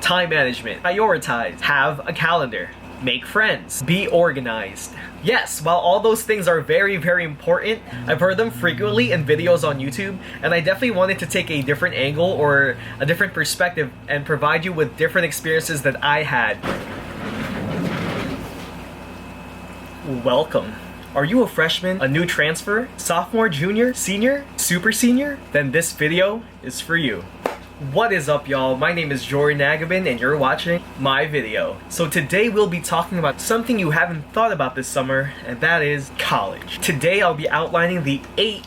time management, prioritize, have a calendar, make friends, be organized. Yes, while all those things are very, very important, I've heard them frequently in videos on YouTube, and I definitely wanted to take a different angle or a different perspective and provide you with different experiences that I had. Welcome. Are you a freshman, a new transfer, sophomore, junior, senior, super senior? Then this video is for you. What is up, y'all? My name is Jordan Agabin and you're watching my video. So today we'll be talking about something you haven't thought about this summer, and that is college. Today I'll be outlining the eight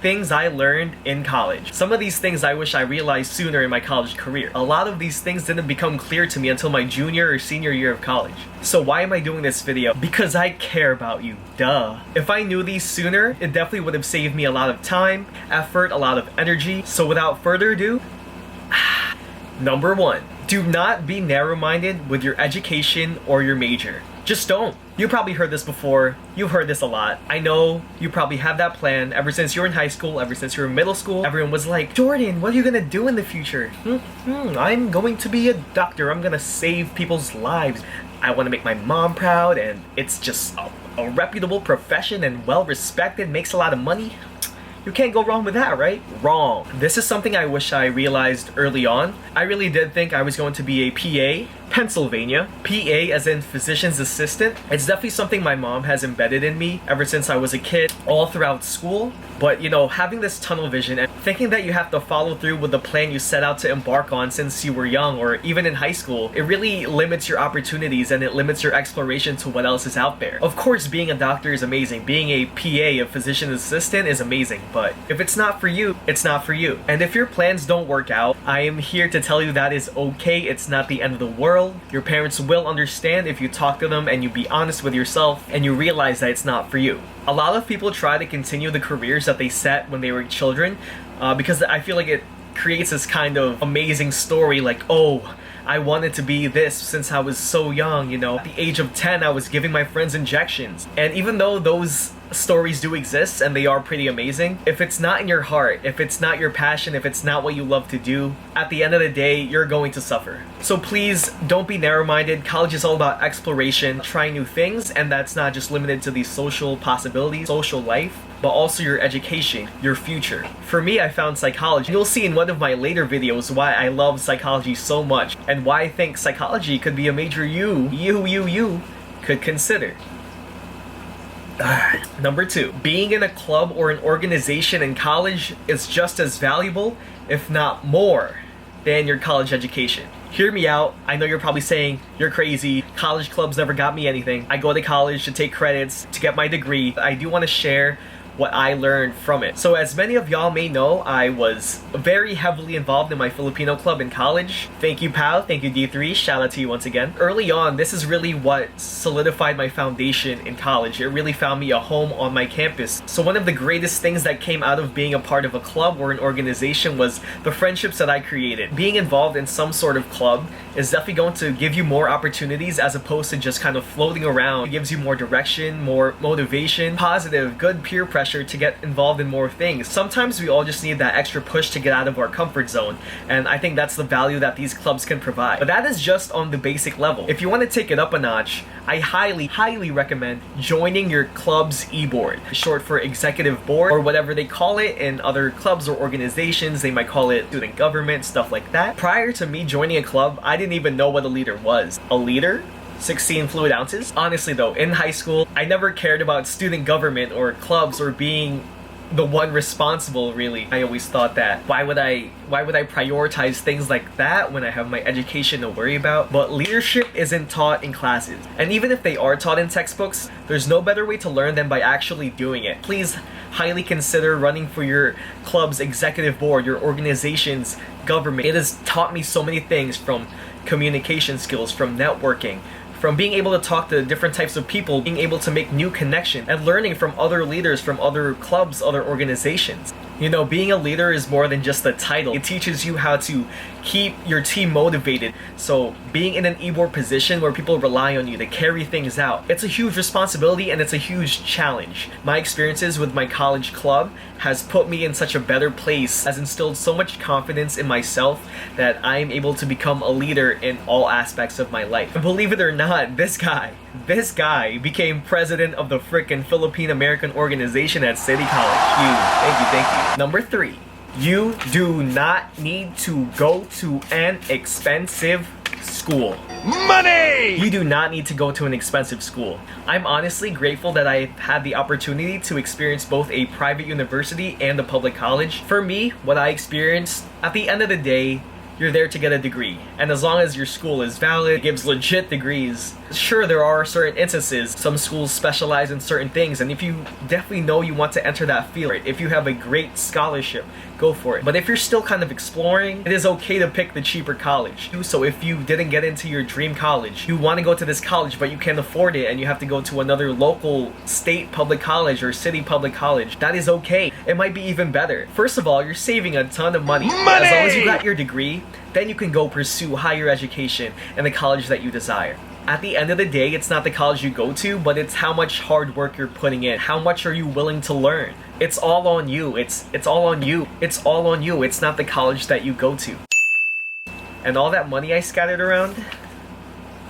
things I learned in college. Some of these things I wish I realized sooner in my college career. A lot of these things didn't become clear to me until my junior or senior year of college. So why am I doing this video? Because I care about you, duh. If I knew these sooner, it definitely would have saved me a lot of time, effort, a lot of energy. So without further ado, number 1, do not be narrow-minded with your education or your major. Just don't. You probably heard this before. You've heard this a lot. I know you probably have that plan ever since you were in high school, ever since you were in middle school. Everyone was like, Jordan, what are you gonna do in the future? I'm going to be a doctor. I'm gonna save people's lives. I want to make my mom proud, and it's just a reputable profession and well-respected, makes a lot of money. You can't go wrong with that, right? Wrong. This is something I wish I realized early on. I really did think I was going to be a PA, Pennsylvania. PA as in physician's assistant. It's definitely something my mom has embedded in me ever since I was a kid, all throughout school. But you know, having this tunnel vision and thinking that you have to follow through with the plan you set out to embark on since you were young or even in high school, it really limits your opportunities and it limits your exploration to what else is out there. Of course, being a doctor is amazing. Being a PA, a physician assistant, is amazing. But if it's not for you, it's not for you. And if your plans don't work out, I am here to tell you that is okay. It's not the end of the world. Your parents will understand if you talk to them and you be honest with yourself and you realize that it's not for you. A lot of people try to continue the careers that they set when they were children because I feel like it creates this kind of amazing story like, oh, I wanted to be this since I was so young, you know. At the age of 10, I was giving my friends injections. And even though those stories do exist and they are pretty amazing, if it's not in your heart, if it's not your passion, if it's not what you love to do, at the end of the day, you're going to suffer. So please don't be narrow-minded. College is all about exploration, trying new things, and that's not just limited to these social possibilities, social life, but also your education, your future. For me, I found psychology. You'll see in one of my later videos why I love psychology so much and why I think psychology could be a major you could consider. Number 2, being in a club or an organization in college is just as valuable, if not more, than your college education. Hear me out. I know you're probably saying, you're crazy, college clubs never got me anything. I go to college to take credits, to get my degree. I do want to share what I learned from it. So as many of y'all may know, I was very heavily involved in my Filipino club in college. Thank you, pal. Thank you, D3. Shout out to you once again. Early on, this is really what solidified my foundation in college. It really found me a home on my campus. So one of the greatest things that came out of being a part of a club or an organization was the friendships that I created. Being involved in some sort of club is definitely going to give you more opportunities as opposed to just kind of floating around. It gives you more direction, more motivation, positive, good peer pressure to get involved in more things. Sometimes we all just need that extra push to get out of our comfort zone, and I think that's the value that these clubs can provide. But that is just on the basic level. If you want to take it up a notch, I highly recommend joining your club's e-board, short for executive board or whatever they call it in other clubs or organizations. They might call it student government, stuff like that. Prior to me joining a club, I didn't even know what a leader was. A leader? 16 fluid ounces? Honestly though, in high school, I never cared about student government or clubs or being the one responsible, really. I always thought that why would I prioritize things like that when I have my education to worry about? But leadership isn't taught in classes. And even if they are taught in textbooks, there's no better way to learn than by actually doing it. Please highly consider running for your club's executive board, your organization's government. It has taught me so many things, from communication skills, from networking, from being able to talk to different types of people, being able to make new connections, and learning from other leaders from other clubs, other organizations. You know, being a leader is more than just a title. It teaches you how to keep your team motivated. So being in an e-board position where people rely on you to carry things out, it's a huge responsibility and it's a huge challenge. My experiences with my college club has put me in such a better place, has instilled so much confidence in myself that I am able to become a leader in all aspects of my life. And believe it or not, this guy became president of the frickin' Philippine American organization at City College. Thank you. Number 3. You do not need to go to an expensive school. Money! You do not need to go to an expensive school. I'm honestly grateful that I've had the opportunity to experience both a private university and a public college. For me, what I experienced, at the end of the day, you're there to get a degree. And as long as your school is valid, gives legit degrees, sure, there are certain instances. Some schools specialize in certain things, and if you definitely know you want to enter that field, if you have a great scholarship, go for it. But if you're still kind of exploring, it is okay to pick the cheaper college. So if you didn't get into your dream college, you want to go to this college but you can't afford it and you have to go to another local state public college or city public college, that is okay. It might be even better. First of all, you're saving a ton of money. As long as you got your degree, then you can go pursue higher education in the college that you desire. At the end of the day, it's not the college you go to, but it's how much hard work you're putting in. How much are you willing to learn? It's all on you. It's all on you. It's all on you. It's not the college that you go to. And all that money I scattered around,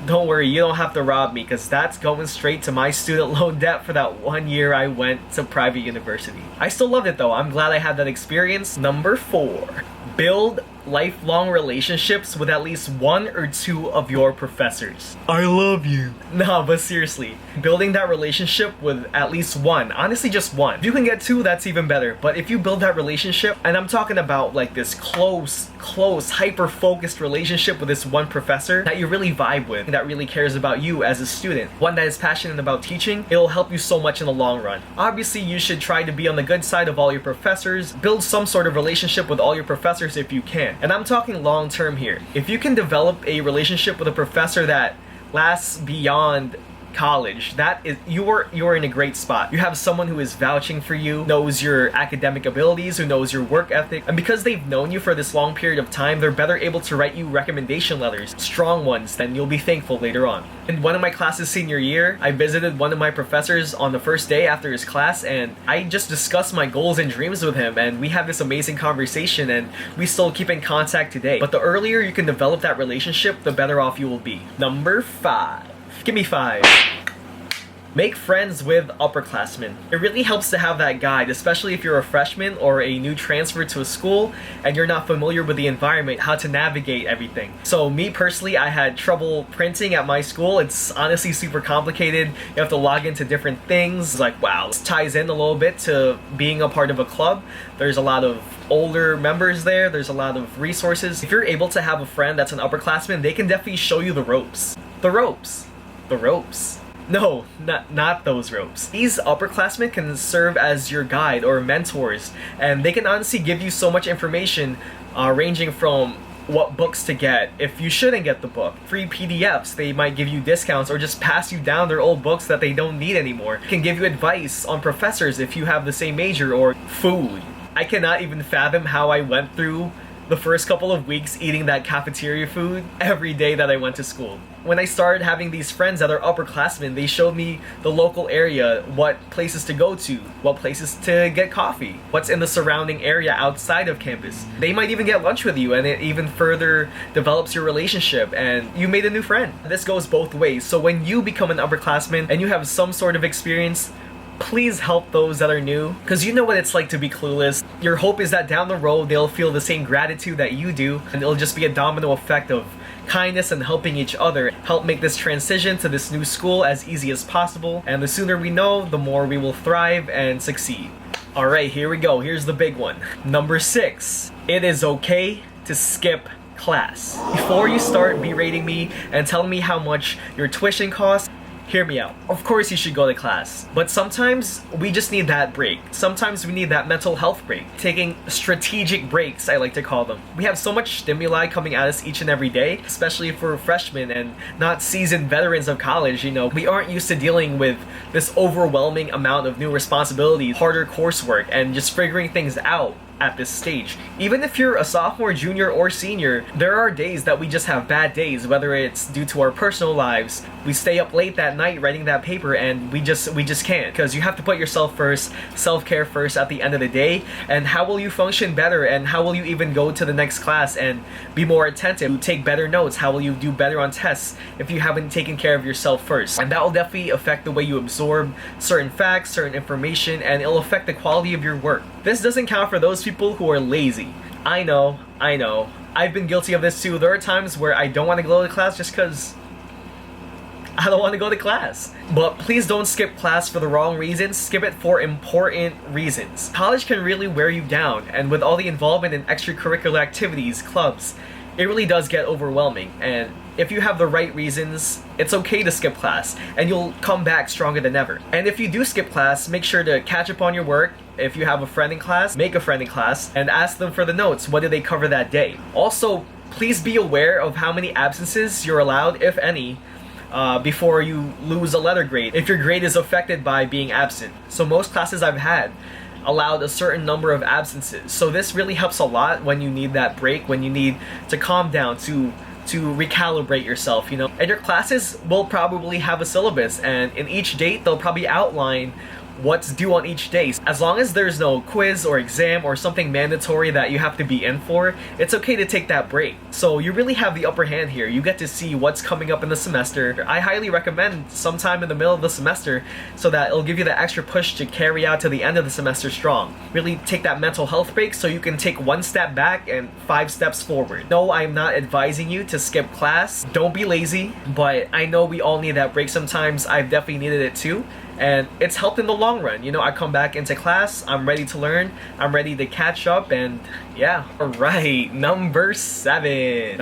don't worry, you don't have to rob me, because that's going straight to my student loan debt for that 1 year I went to private university. I still loved it though. I'm glad I had that experience. Number 4. Build lifelong relationships with at least 1 or 2 of your professors. I love you. Nah, but seriously, building that relationship with at least 1, honestly just 1. If you can get 2, that's even better. But if you build that relationship, and I'm talking about like this close, hyper-focused relationship with this 1 professor that you really vibe with, that really cares about you as a student, one that is passionate about teaching, it'll help you so much in the long run. Obviously, you should try to be on the good side of all your professors, build some sort of relationship with all your professors if you can. And I'm talking long term here. If you can develop a relationship with a professor that lasts beyond college, that is, you're in a great spot. You have someone who is vouching for you, knows your academic abilities, who knows your work ethic, and because they've known you for this long period of time, they're better able to write you recommendation letters, strong ones, then you'll be thankful later on. In one of my classes senior year, I visited one of my professors on the first day after his class, and I just discussed my goals and dreams with him, and we had this amazing conversation, and we still keep in contact today. But the earlier you can develop that relationship, the better off you will be. Number 5. Give me 5. Make friends with upperclassmen. It really helps to have that guide, especially if you're a freshman or a new transfer to a school and you're not familiar with the environment, how to navigate everything. So me personally, I had trouble printing at my school. It's honestly super complicated. You have to log into different things. Like, wow, this ties in a little bit to being a part of a club. There's a lot of older members there. There's a lot of resources. If you're able to have a friend that's an upperclassman, they can definitely show you the ropes. The ropes. The ropes. No, not those ropes. These upperclassmen can serve as your guide or mentors, and they can honestly give you so much information, ranging from what books to get if you shouldn't get the book, free PDFs, they might give you discounts, or just pass you down their old books that they don't need anymore. Can give you advice on professors if you have the same major, or food. I cannot even fathom how I went through the first couple of weeks eating that cafeteria food every day that I went to school. When I started having these friends that are upperclassmen, they showed me the local area, what places to go to, what places to get coffee, what's in the surrounding area outside of campus. They might even get lunch with you, and it even further develops your relationship and you made a new friend. This goes both ways. So when you become an upperclassman and you have some sort of experience, please help those that are new, because you know what it's like to be clueless. Your hope is that down the road they'll feel the same gratitude that you do, and it'll just be a domino effect of kindness and helping each other help make this transition to this new school as easy as possible. And the sooner we know, the more we will thrive and succeed. Alright, here we go. Here's the big one. Number 6. It is okay to skip class. Before you start berating me and telling me how much your tuition costs, hear me out. Of course you should go to class, but sometimes we just need that break. Sometimes we need that mental health break. Taking strategic breaks, I like to call them. We have so much stimuli coming at us each and every day, especially for freshmen and not seasoned veterans of college. You know, we aren't used to dealing with this overwhelming amount of new responsibilities, harder coursework, and just figuring things out at this stage. Even if you're a sophomore, junior, or senior, there are days that we just have bad days, whether it's due to our personal lives. We stay up late that night writing that paper and we just can't, because you have to put yourself first, self-care first at the end of the day. And how will you function better, and how will you even go to the next class and be more attentive, take better notes? How will you do better on tests if you haven't taken care of yourself first? And that will definitely affect the way you absorb certain facts, certain information, and it'll affect the quality of your work. This doesn't count for those people who are lazy. I know. I've been guilty of this too. There are times where I don't want to go to class just because I don't want to go to class. But please don't skip class for the wrong reasons. Skip it for important reasons. College can really wear you down, and with all the involvement in extracurricular activities, clubs, it really does get overwhelming. And if you have the right reasons, it's okay to skip class, and you'll come back stronger than ever. And if you do skip class, make sure to catch up on your work. If you have a friend in class, make a friend in class and ask them for the notes. What did they cover that day? Also, please be aware of how many absences you're allowed, if any, before you lose a letter grade, if your grade is affected by being absent. So most classes I've had allowed a certain number of absences. So this really helps a lot when you need that break, when you need to calm down, to recalibrate yourself, you know. And your classes will probably have a syllabus, and in each date they'll probably outline what's due on each day. As long as there's no quiz or exam or something mandatory that you have to be in for, it's okay to take that break. So you really have the upper hand here. You get to see what's coming up in the semester. I highly recommend sometime in the middle of the semester, so that it'll give you that extra push to carry out to the end of the semester strong. Really take that mental health break so you can take 1 step back and 5 steps forward. No, I'm not advising you to skip class. Don't be lazy, but I know we all need that break sometimes. I've definitely needed it too. And it's helped in the long run. You know, I come back into class, I'm ready to learn, I'm ready to catch up, and yeah. Alright, number 7.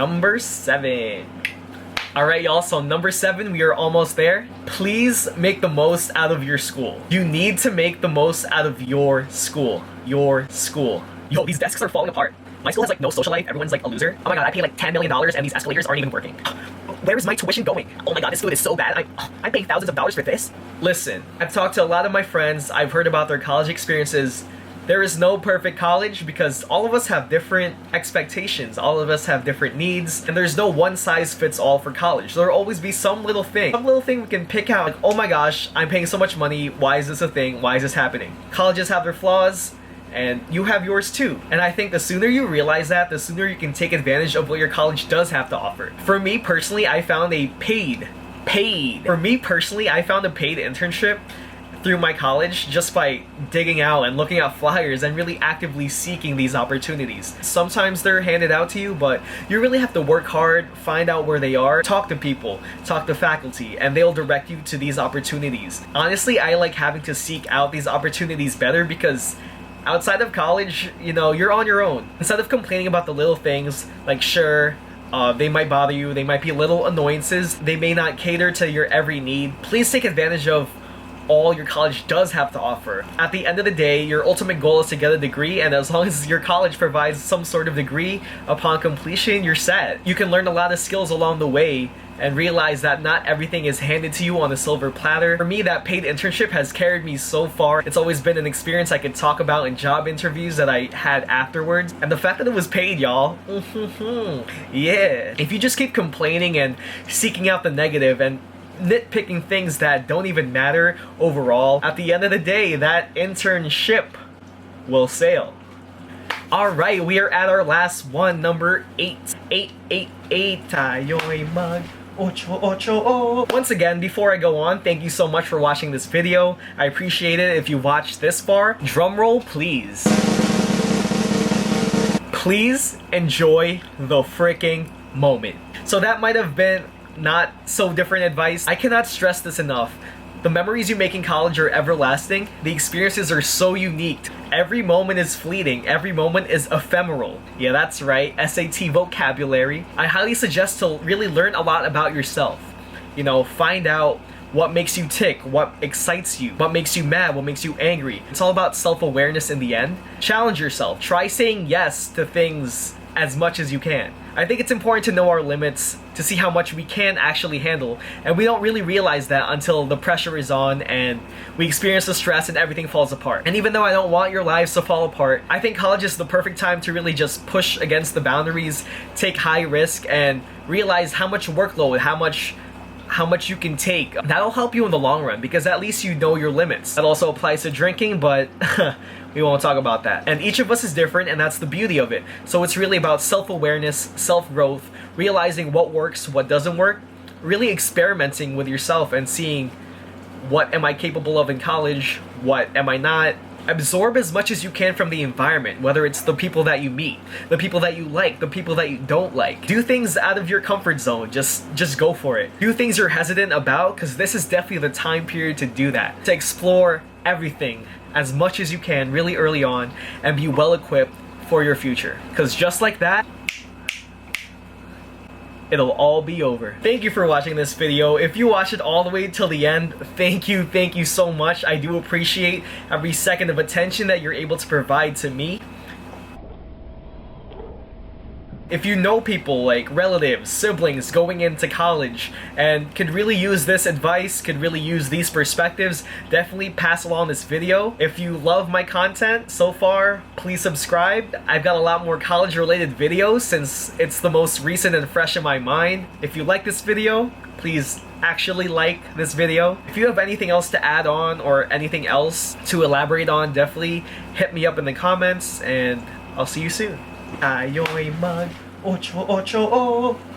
Alright, y'all, so number 7, we are almost there. Please make the most out of your school. You need to make the most out of your school. Yo, these desks are falling apart. My school has like no social life, everyone's like a loser. Oh my god, I pay like $10 million and these escalators aren't even working. Where is my tuition going? Oh my god, this food is so bad. I'm paying thousands of dollars for this. Listen, I've talked to a lot of my friends, I've heard about their college experiences. There is no perfect college because all of us have different expectations, all of us have different needs, and there's no one size fits all for college. There'll always be some little thing we can pick out, like, oh my gosh, I'm paying so much money, why is this a thing, why is this happening? Colleges have their flaws, and you have yours too. And I think the sooner you realize that, the sooner you can take advantage of what your college does have to offer. For me personally, I found a paid internship through my college just by digging out and looking at flyers and really actively seeking these opportunities. Sometimes they're handed out to you, but you really have to work hard, find out where they are, talk to people, talk to faculty, and they'll direct you to these opportunities. Honestly, I like having to seek out these opportunities better because outside of college, you know, you're on your own. Instead of complaining about the little things, like sure, they might bother you, they might be little annoyances, they may not cater to your every need. Please take advantage of all your college does have to offer. At the end of the day, your ultimate goal is to get a degree, and as long as your college provides some sort of degree upon completion, you're set. You can learn a lot of skills along the way and realize that not everything is handed to you on a silver platter. For me, that paid internship has carried me so far. It's always been an experience I could talk about in job interviews that I had afterwards. And the fact that it was paid, y'all, yeah. If you just keep complaining and seeking out the negative and nitpicking things that don't even matter overall, at the end of the day, that internship will sail. Alright, we are at our last one, number 8. 888 tayo'y mag ocho ocho. Once again, before I go on, thank you so much for watching this video. I appreciate it if you watched this far. Drumroll, please. Please enjoy the freaking moment. So that might have been not so different advice. I cannot stress this enough. The memories you make in college are everlasting. The experiences are so unique. Every moment is fleeting. Every moment is ephemeral. Yeah, that's right. SAT vocabulary. I highly suggest to really learn a lot about yourself. You know, find out what makes you tick, what excites you, what makes you mad, what makes you angry. It's all about self-awareness in the end. Challenge yourself. Try saying yes to things as much as you can. I think it's important to know our limits to see how much we can actually handle, and we don't really realize that until the pressure is on and we experience the stress and everything falls apart. And even though I don't want your lives to fall apart, I think college is the perfect time to really just push against the boundaries, take high risk, and realize how much workload, how much you can take. That'll help you in the long run because at least you know your limits. That also applies to drinking, but we won't talk about that. And each of us is different, and that's the beauty of it. So it's really about self-awareness, self-growth, realizing what works, what doesn't work, really experimenting with yourself and seeing what am I capable of in college, what am I not. Absorb as much as you can from the environment, whether it's the people that you meet, the people that you like, the people that you don't like. Do things out of your comfort zone. Just go for it. Do things you're hesitant about, because this is definitely the time period to do that. To explore everything as much as you can really early on and be well equipped for your future. Because just like that, it'll all be over. Thank you for watching this video. If you watched it all the way till the end, thank you so much. I do appreciate every second of attention that you're able to provide to me. If you know people like relatives, siblings going into college and could really use this advice, could really use these perspectives, definitely pass along this video. If you love my content so far, please subscribe. I've got a lot more college related videos since it's the most recent and fresh in my mind. If you like this video, please actually like this video. If you have anything else to add on or anything else to elaborate on, definitely hit me up in the comments and I'll see you soon. Ayo'y mag 8-8